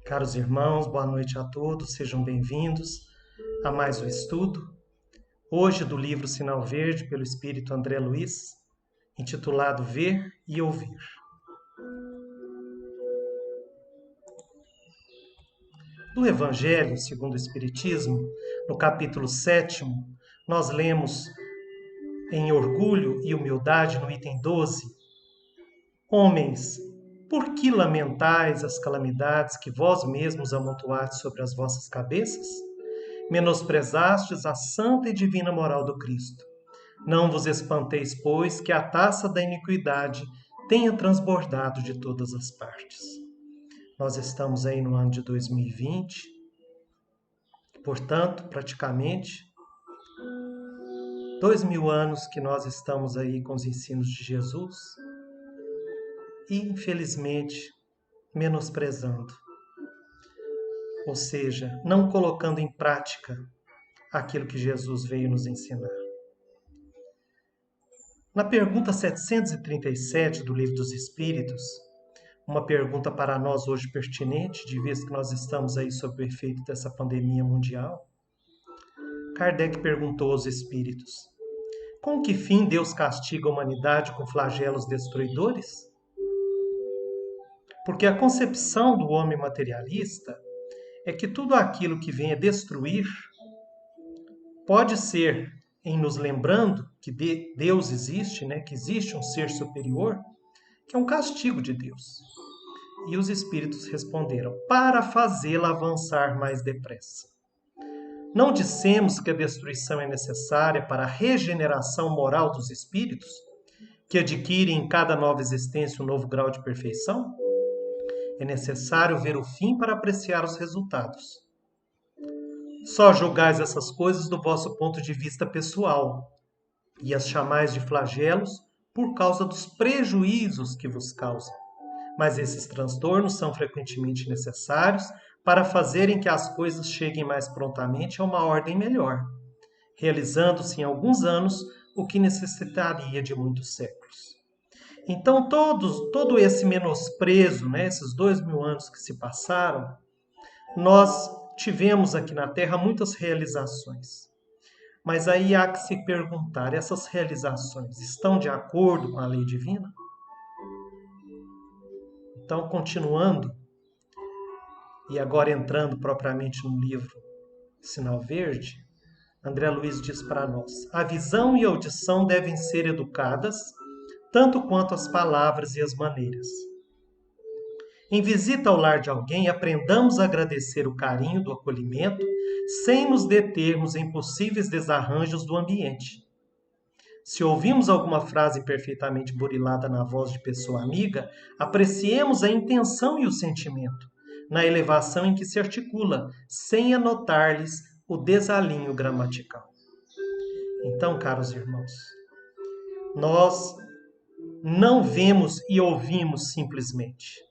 Caros irmãos, boa noite a todos, sejam bem-vindos a mais um estudo. Hoje do livro Sinal Verde, pelo Espírito André Luiz, intitulado Ver e Ouvir. Do Evangelho segundo o Espiritismo, no capítulo 7º, nós lemos em Orgulho e Humildade, no item 12, Homens, por que lamentais as calamidades que vós mesmos amontoaste sobre as vossas cabeças? Menosprezastes a santa e divina moral do Cristo. Não vos espanteis, pois, que a taça da iniquidade tenha transbordado de todas as partes. Nós estamos aí no ano de 2020, portanto, praticamente 2000 anos que nós estamos aí com os ensinos de Jesus e, infelizmente, menosprezando. Ou seja, não colocando em prática aquilo que Jesus veio nos ensinar. Na pergunta 737 do Livro dos Espíritos, uma pergunta para nós hoje pertinente, de vez que nós estamos aí sob o efeito dessa pandemia mundial, Kardec perguntou aos espíritos: com que fim Deus castiga a humanidade com flagelos destruidores? Porque a concepção do homem materialista é que tudo aquilo que venha destruir pode ser em nos lembrando que Deus existe, que existe um ser superior, que é um castigo de Deus. E os espíritos responderam: para fazê-la avançar mais depressa. Não dissemos que a destruição é necessária para a regeneração moral dos espíritos, que adquirem em cada nova existência um novo grau de perfeição? É necessário ver o fim para apreciar os resultados. Só julgais essas coisas do vosso ponto de vista pessoal, e as chamais de flagelos por causa dos prejuízos que vos causam. Mas esses transtornos são frequentemente necessários para fazerem que as coisas cheguem mais prontamente a uma ordem melhor, realizando-se em alguns anos o que necessitaria de muitos séculos. Então, todo esse menosprezo, esses 2000 anos que se passaram, nós tivemos aqui na Terra muitas realizações. Mas aí há que se perguntar, essas realizações estão de acordo com a lei divina? Então, continuando, e agora entrando propriamente no livro Sinal Verde, André Luiz diz para nós: a visão e a audição devem ser educadas, tanto quanto as palavras e as maneiras. Em visita ao lar de alguém, aprendamos a agradecer o carinho do acolhimento, sem nos determos em possíveis desarranjos do ambiente. Se ouvimos alguma frase perfeitamente burilada na voz de pessoa amiga, apreciemos a intenção e o sentimento, na elevação em que se articula, sem anotar-lhes o desalinho gramatical. Então, caros irmãos, nós não vemos e ouvimos simplesmente.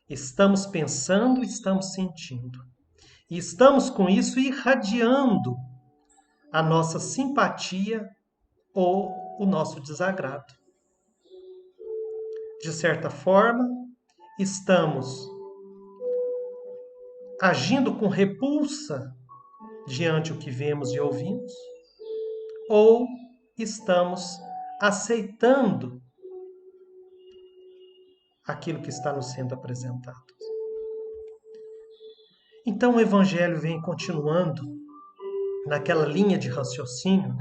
Estamos pensando, estamos sentindo. E estamos com isso irradiando a nossa simpatia ou o nosso desagrado. De certa forma, estamos agindo com repulsa diante do que vemos e ouvimos, ou estamos aceitando aquilo que está nos sendo apresentado. Então o Evangelho vem continuando naquela linha de raciocínio,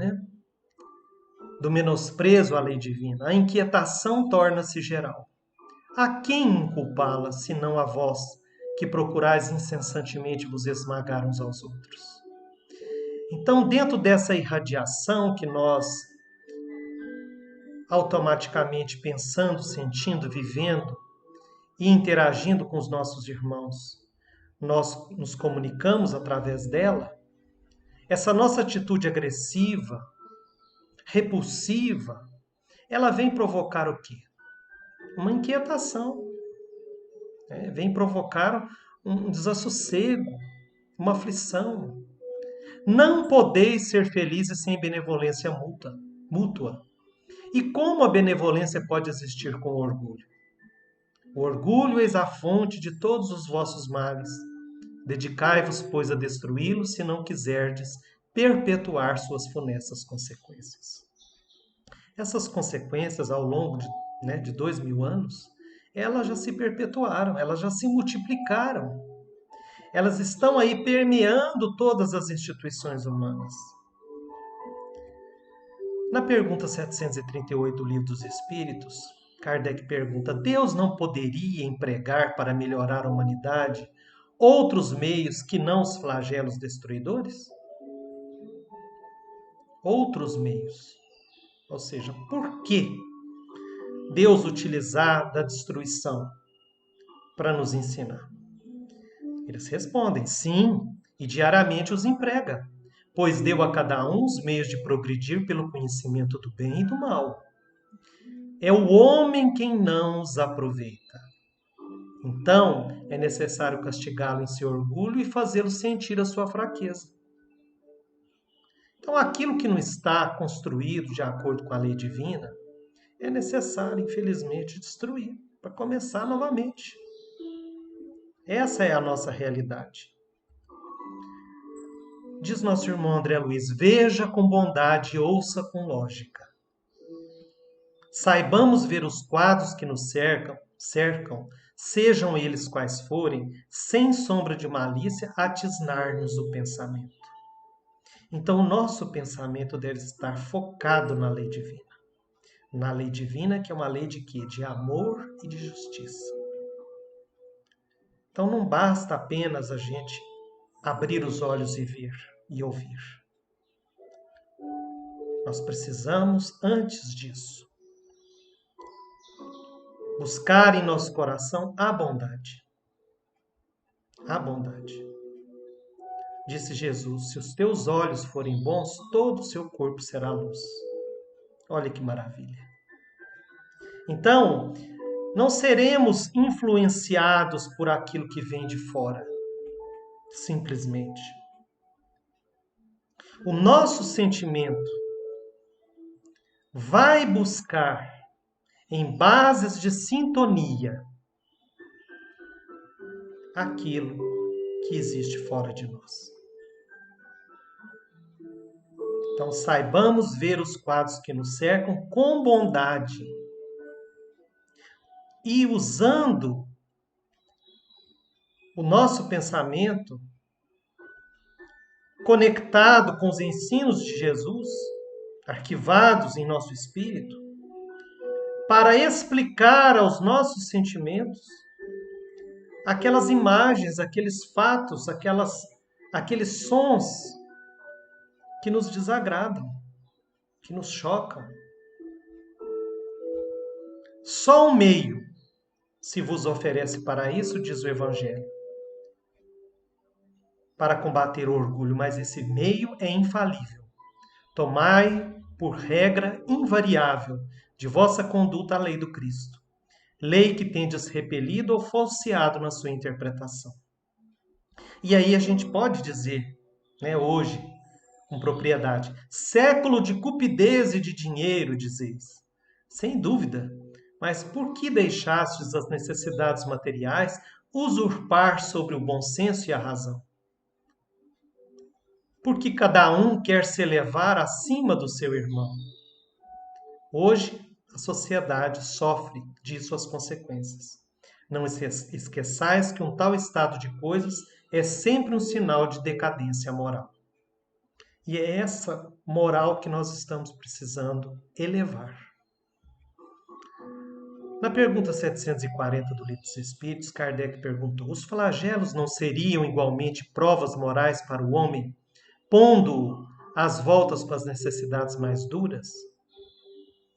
do menosprezo à lei divina. A inquietação torna-se geral. A quem inculpá-la, senão a vós, que procurais incessantemente vos esmagar uns aos outros? Então, dentro dessa irradiação que nós automaticamente pensando, sentindo, vivendo e interagindo com os nossos irmãos, nós nos comunicamos através dela, essa nossa atitude agressiva, repulsiva, ela vem provocar o quê? Uma inquietação. Vem provocar um desassossego, uma aflição. Não podeis ser felizes sem benevolência mútua. E como a benevolência pode existir com orgulho? O orgulho eis a fonte de todos os vossos males. Dedicai-vos, pois, a destruí-lo, se não quiserdes perpetuar suas funestas consequências. Essas consequências, ao longo de 2000 anos, elas já se perpetuaram, elas já se multiplicaram. Elas estão aí permeando todas as instituições humanas. Na pergunta 738 do Livro dos Espíritos, Kardec pergunta: Deus não poderia empregar para melhorar a humanidade outros meios que não os flagelos destruidores? Outros meios. Ou seja, por que Deus utilizar da destruição para nos ensinar? Eles respondem: sim, e diariamente os emprega, pois deu a cada um os meios de progredir pelo conhecimento do bem e do mal. É o homem quem não os aproveita. Então, é necessário castigá-lo em seu orgulho e fazê-lo sentir a sua fraqueza. Então, aquilo que não está construído de acordo com a lei divina, é necessário, infelizmente, destruir, para começar novamente. Essa é a nossa realidade. Diz nosso irmão André Luiz: veja com bondade e ouça com lógica. Saibamos ver os quadros que nos cercam, sejam eles quais forem, sem sombra de malícia, atisnar-nos o pensamento. Então, o nosso pensamento deve estar focado na lei divina. Na lei divina, que é uma lei de quê? De amor e de justiça. Então, não basta apenas a gente abrir os olhos e ver e ouvir. Nós precisamos, antes disso, buscar em nosso coração a bondade. A bondade. Disse Jesus: se os teus olhos forem bons, todo o seu corpo será luz. Olha que maravilha. Então, não seremos influenciados por aquilo que vem de fora, simplesmente. O nosso sentimento vai buscar, em bases de sintonia, aquilo que existe fora de nós. Então, saibamos ver os quadros que nos cercam com bondade e usando o nosso pensamento conectado com os ensinos de Jesus, arquivados em nosso espírito, para explicar aos nossos sentimentos aquelas imagens, aqueles fatos, aqueles sons que nos desagradam, que nos chocam. Só um meio se vos oferece para isso, diz o Evangelho, para combater o orgulho, mas esse meio é infalível. Tomai por regra invariável de vossa conduta a lei do Cristo, lei que tendes repelido ou falseado na sua interpretação. E aí a gente pode dizer, hoje, com propriedade, século de cupidez e de dinheiro, dizeis. Sem dúvida, mas por que deixastes as necessidades materiais usurpar sobre o bom senso e a razão? Porque cada um quer se elevar acima do seu irmão. Hoje, a sociedade sofre disso as consequências. Não esqueçais que um tal estado de coisas é sempre um sinal de decadência moral. E é essa moral que nós estamos precisando elevar. Na pergunta 740 do Livro dos Espíritos, Kardec perguntou: os flagelos não seriam igualmente provas morais para o homem, pondo-o às voltas com as necessidades mais duras?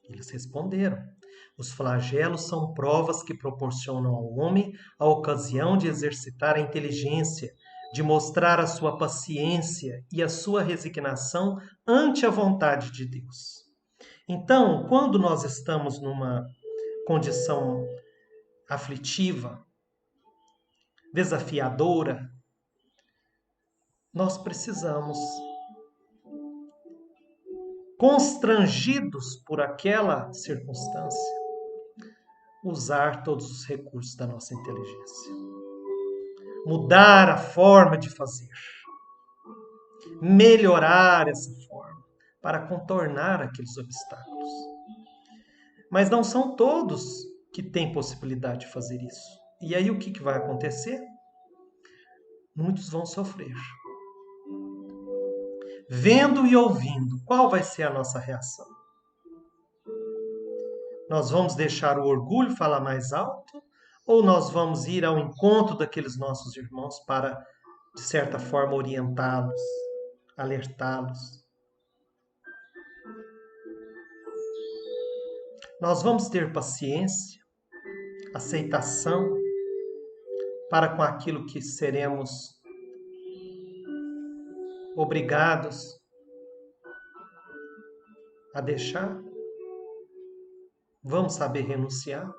Eles responderam: os flagelos são provas que proporcionam ao homem a ocasião de exercitar a inteligência, de mostrar a sua paciência e a sua resignação ante a vontade de Deus. Então, quando nós estamos numa condição aflitiva, desafiadora, nós precisamos, constrangidos por aquela circunstância, usar todos os recursos da nossa inteligência. Mudar a forma de fazer. Melhorar essa forma para contornar aqueles obstáculos. Mas não são todos que têm possibilidade de fazer isso. E aí o que vai acontecer? Muitos vão sofrer. Vendo e ouvindo, qual vai ser a nossa reação? Nós vamos deixar o orgulho falar mais alto? Ou nós vamos ir ao encontro daqueles nossos irmãos para, de certa forma, orientá-los, alertá-los? Nós vamos ter paciência, aceitação para com aquilo que seremos obrigados a deixar? Vamos saber renunciar?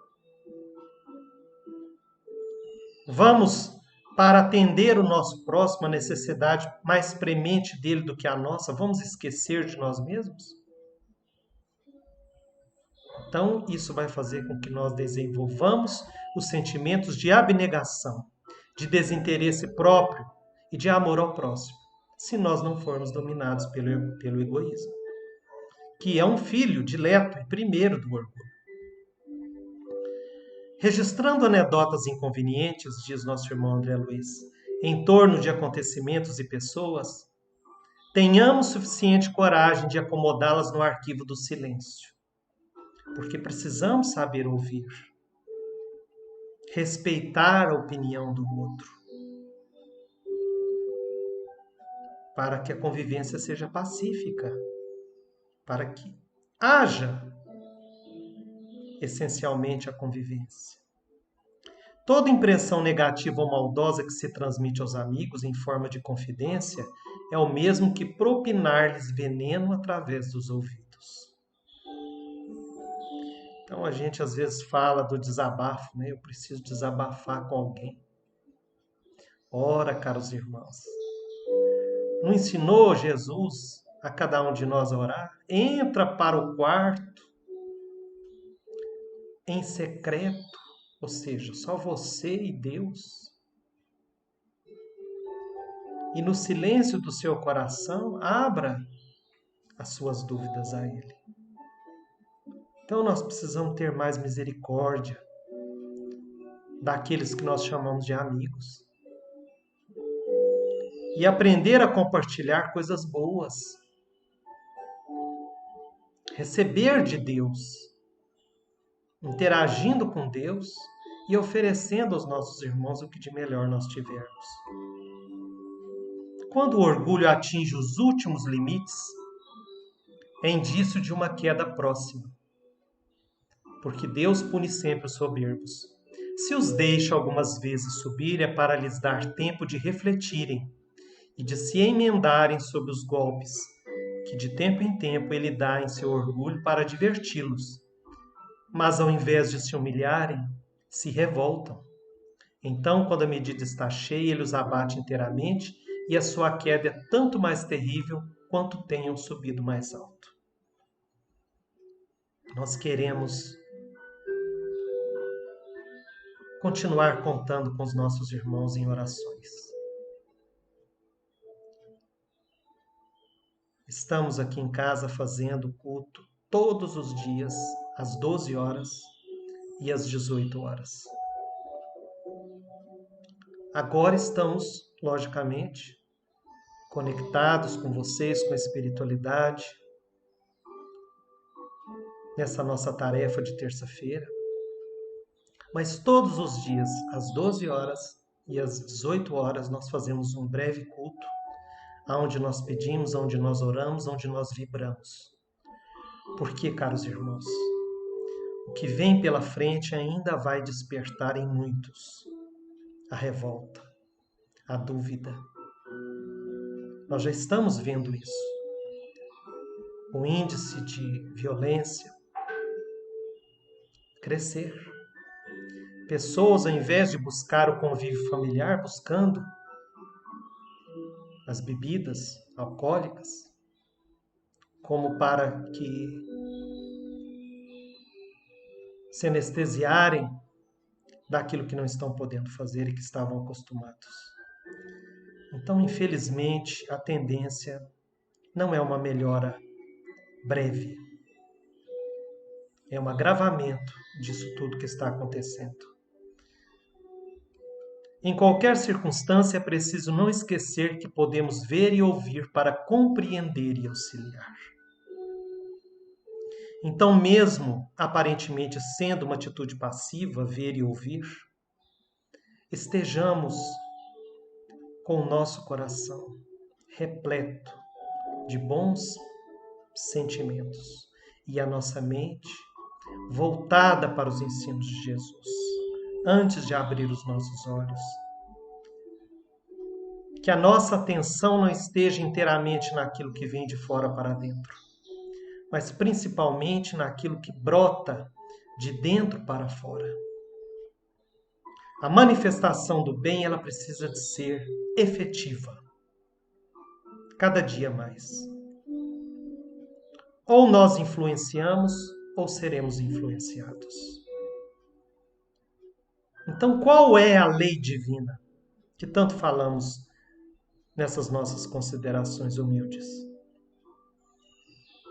Vamos, para atender o nosso próximo, a necessidade mais premente dele do que a nossa, vamos esquecer de nós mesmos? Então, isso vai fazer com que nós desenvolvamos os sentimentos de abnegação, de desinteresse próprio e de amor ao próximo, se nós não formos dominados pelo egoísmo, que é um filho dileto e primeiro do orgulho. Registrando anedotas inconvenientes, diz nosso irmão André Luiz, em torno de acontecimentos e pessoas, tenhamos suficiente coragem de acomodá-las no arquivo do silêncio, porque precisamos saber ouvir, respeitar a opinião do outro, para que a convivência seja pacífica, para que haja essencialmente a convivência. Toda impressão negativa ou maldosa que se transmite aos amigos em forma de confidência é o mesmo que propinar-lhes veneno através dos ouvidos. Então a gente às vezes fala do desabafo, né? Eu preciso desabafar com alguém. Ora, caros irmãos, não ensinou Jesus a cada um de nós a orar? Entra para o quarto em secreto, ou seja, só você e Deus. E no silêncio do seu coração, abra as suas dúvidas a Ele. Então nós precisamos ter mais misericórdia daqueles que nós chamamos de amigos. E aprender a compartilhar coisas boas. Receber de Deus. Interagindo com Deus e oferecendo aos nossos irmãos o que de melhor nós tivermos. Quando o orgulho atinge os últimos limites, é indício de uma queda próxima. Porque Deus pune sempre os soberbos. Se os deixa algumas vezes subir, é para lhes dar tempo de refletirem e de se emendarem sobre os golpes que de tempo em tempo ele dá em seu orgulho para diverti-los. Mas ao invés de se humilharem, se revoltam. Então, quando a medida está cheia, ele os abate inteiramente e a sua queda é tanto mais terrível quanto tenham subido mais alto. Nós queremos continuar contando com os nossos irmãos em orações. Estamos aqui em casa fazendo culto todos os dias, às 12 horas e às 18 horas. Agora estamos, logicamente, conectados com vocês, com a espiritualidade, nessa nossa tarefa de terça-feira. Mas todos os dias, às 12 horas e às 18 horas, nós fazemos um breve culto, onde nós pedimos, onde nós oramos, onde nós vibramos. Porque, caros irmãos, o que vem pela frente ainda vai despertar em muitos a revolta, a dúvida. Nós já estamos vendo isso. O índice de violência crescer. Pessoas, ao invés de buscar o convívio familiar, buscando as bebidas alcoólicas, como para que se anestesiarem daquilo que não estão podendo fazer e que estavam acostumados. Então, infelizmente, a tendência não é uma melhora breve, é um agravamento disso tudo que está acontecendo. Em qualquer circunstância, é preciso não esquecer que podemos ver e ouvir para compreender e auxiliar. Então, mesmo aparentemente sendo uma atitude passiva, ver e ouvir, estejamos com o nosso coração repleto de bons sentimentos e a nossa mente voltada para os ensinos de Jesus, antes de abrir os nossos olhos. Que a nossa atenção não esteja inteiramente naquilo que vem de fora para dentro, mas principalmente naquilo que brota de dentro para fora. A manifestação do bem, ela precisa de ser efetiva, cada dia mais. Ou nós influenciamos, ou seremos influenciados. Então, qual é a lei divina que tanto falamos nessas nossas considerações humildes?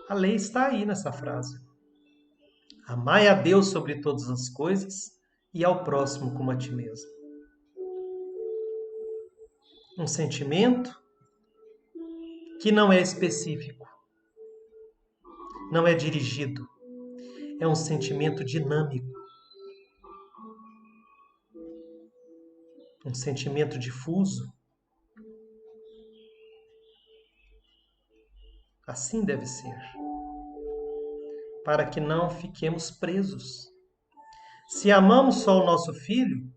A lei está aí nessa frase. Amai a Deus sobre todas as coisas e ao próximo como a ti mesmo. Um sentimento que não é específico, não é dirigido, é um sentimento dinâmico, um sentimento difuso. Assim deve ser, para que não fiquemos presos. Se amamos só o nosso filho,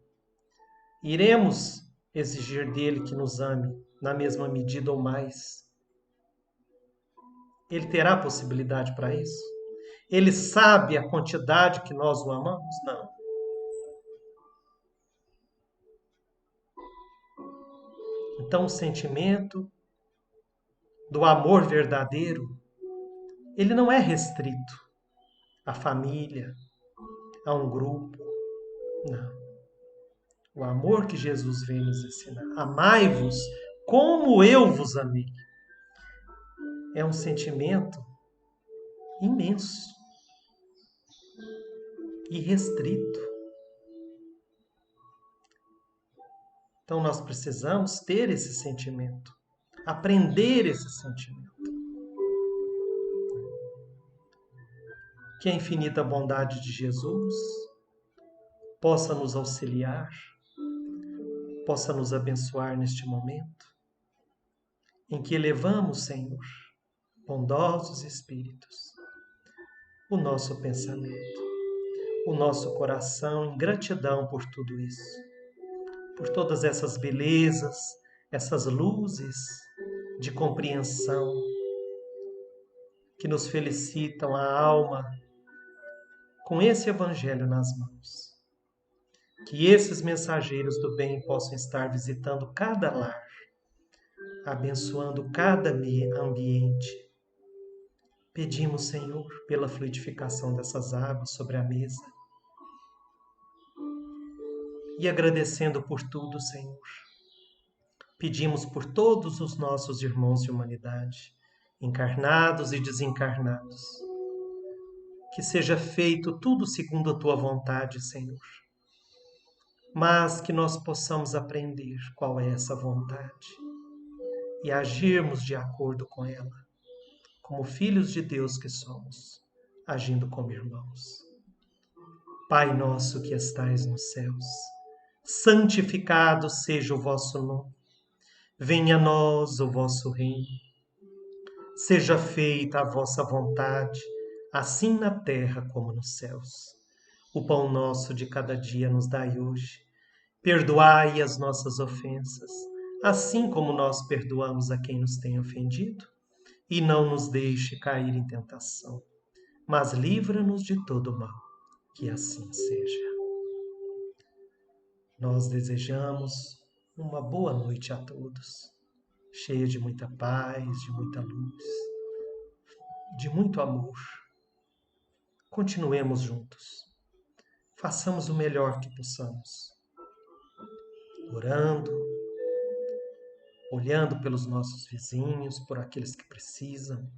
iremos exigir dele que nos ame na mesma medida ou mais. Ele terá possibilidade para isso? Ele sabe a quantidade que nós o amamos? Não. Então, o sentimento do amor verdadeiro, ele não é restrito à família, a um grupo. Não. O amor que Jesus veio nos ensinar. Amai-vos como eu vos amei. É um sentimento imenso, irrestrito. Então nós precisamos ter esse sentimento, aprender esse sentimento. Que a infinita bondade de Jesus possa nos auxiliar, possa nos abençoar neste momento, em que elevamos, Senhor, bondosos espíritos, o nosso pensamento, o nosso coração em gratidão por tudo isso, por todas essas belezas, essas luzes de compreensão que nos felicitam a alma com esse Evangelho nas mãos. Que esses mensageiros do bem possam estar visitando cada lar, abençoando cada ambiente. Pedimos, Senhor, pela fluidificação dessas águas sobre a mesa. E agradecendo por tudo, Senhor, pedimos por todos os nossos irmãos de humanidade, encarnados e desencarnados, que seja feito tudo segundo a Tua vontade, Senhor, mas que nós possamos aprender qual é essa vontade e agirmos de acordo com ela, como filhos de Deus que somos, agindo como irmãos. Pai nosso que estais nos céus, santificado seja o vosso nome. Venha a nós o vosso reino. Seja feita a vossa vontade, assim na terra como nos céus. O pão nosso de cada dia nos dai hoje. Perdoai as nossas ofensas, assim como nós perdoamos a quem nos tem ofendido. E não nos deixe cair em tentação, mas livra-nos de todo mal. Que assim seja. Nós desejamos uma boa noite a todos, cheia de muita paz, de muita luz, de muito amor. Continuemos juntos, façamos o melhor que possamos, orando, olhando pelos nossos vizinhos, por aqueles que precisam.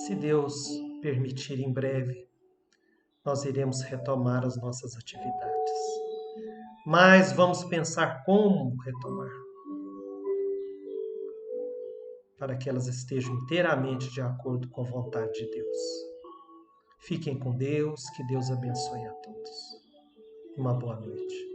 Se Deus permitir, em breve, nós iremos retomar as nossas atividades. Mas vamos pensar como retomar, para que elas estejam inteiramente de acordo com a vontade de Deus. Fiquem com Deus, que Deus abençoe a todos. Uma boa noite.